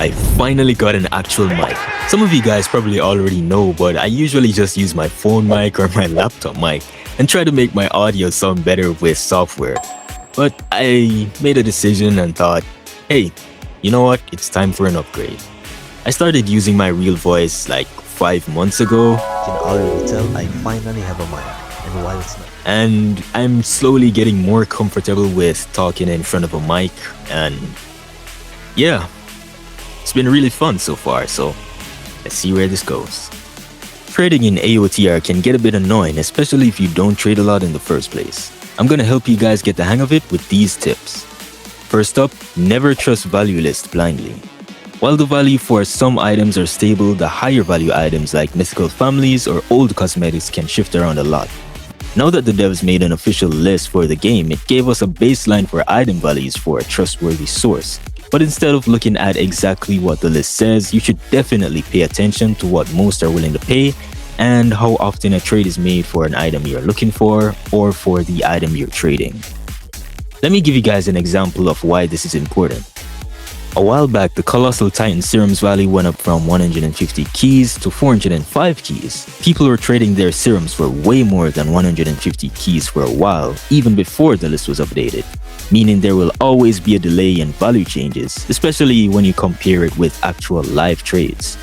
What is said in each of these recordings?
I finally got an actual mic. Some of you guys probably already know, but I usually just use my phone mic or my laptop mic and try to make my audio sound better with software. But I made a decision and thought, hey, you know what? It's time for an upgrade. I started using my real voice like 5 months ago. You can already tell I finally have a mic, and while it's not. And I'm slowly getting more comfortable with talking in front of a mic, and yeah, it's been really fun so far, so let's see where this goes. Trading in AOTR can get a bit annoying, especially if you don't trade a lot in the first place. I'm gonna help you guys get the hang of it with these tips. First up, never trust value lists blindly. While the value for some items are stable, the higher value items like mythical families or old cosmetics can shift around a lot. Now that the devs made an official list for the game, it gave us a baseline for item values for a trustworthy source. But instead of looking at exactly what the list says, you should definitely pay attention to what most are willing to pay and how often a trade is made for an item you're looking for or for the item you're trading. Let me give you guys an example of why this is important. A while back, the Colossal Titan serums value went up from 150 keys to 405 keys. People were trading their serums for way more than 150 keys for a while, even before the list was updated, meaning there will always be a delay in value changes, especially when you compare it with actual live trades.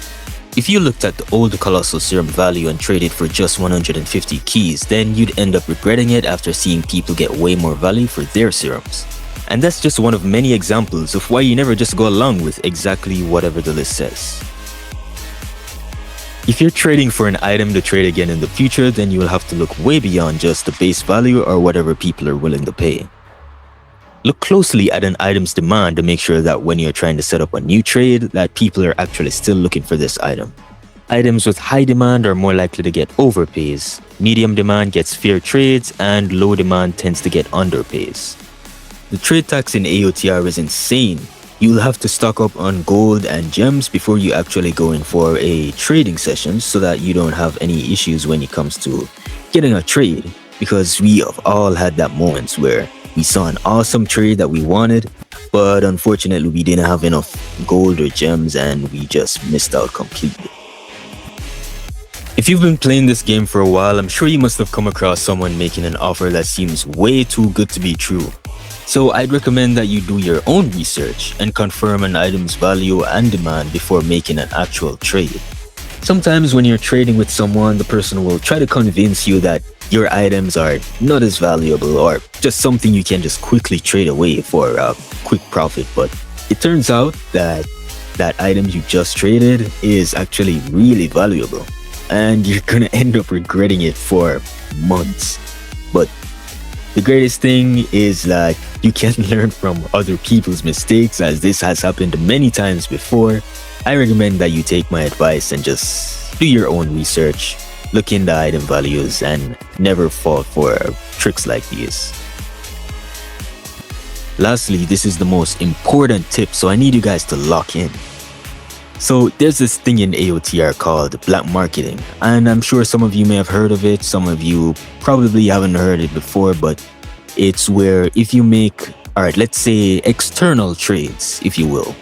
If you looked at the old Colossal serum value and traded for just 150 keys, then you'd end up regretting it after seeing people get way more value for their serums. And that's just one of many examples of why you never just go along with exactly whatever the list says. If you're trading for an item to trade again in the future, then you will have to look way beyond just the base value or whatever people are willing to pay. Look closely at an item's demand to make sure that when you're trying to set up a new trade, that people are actually still looking for this item. Items with high demand are more likely to get overpays, medium demand gets fair trades, and low demand tends to get underpays. The trade tax in AOTR is insane. You'll have to stock up on gold and gems before you actually go in for a trading session so that you don't have any issues when it comes to getting a trade, because we have all had that moments where we saw an awesome trade that we wanted, but unfortunately we didn't have enough gold or gems and we just missed out completely. If you've been playing this game for a while, I'm sure you must have come across someone making an offer that seems way too good to be true. So I'd recommend that you do your own research and confirm an item's value and demand before making an actual trade. Sometimes when you're trading with someone, the person will try to convince you that your items are not as valuable or just something you can just quickly trade away for a quick profit, but it turns out that that item you just traded is actually really valuable and you're gonna end up regretting it for months. But the greatest thing is that you can learn from other people's mistakes, as this has happened many times before. I recommend that you take my advice and just do your own research, look into item values, and never fall for tricks like these. Lastly, this is the most important tip, so I need you guys to lock in. So there's this thing in AOTR called black marketing, and I'm sure some of you may have heard of it, some of you probably haven't heard it before, but it's where if you make, let's say external trades, if you will.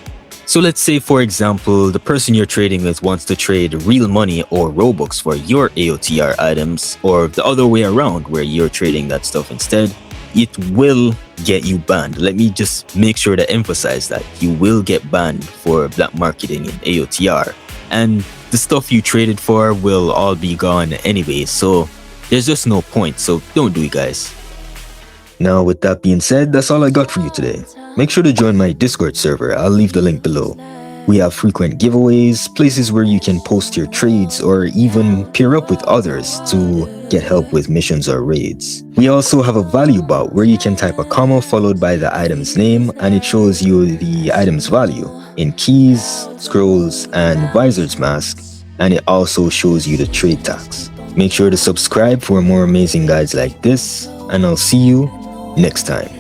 So let's say, for example, the person you're trading with wants to trade real money or Robux for your AOTR items, or the other way around where you're trading that stuff instead. It will get you banned. Let me just make sure to emphasize that you will get banned for black marketing in AOTR, and the stuff you traded for will all be gone anyway, so there's just no point, so don't do it, guys. Now with that being said, that's all I got for you today. Make sure to join my Discord server, I'll leave the link below. We have frequent giveaways, places where you can post your trades or even pair up with others to get help with missions or raids. We also have a value bot where you can type a comma followed by the item's name and it shows you the item's value in keys, scrolls, and Visor's mask, and it also shows you the trade tax. Make sure to subscribe for more amazing guides like this, and I'll see you next time.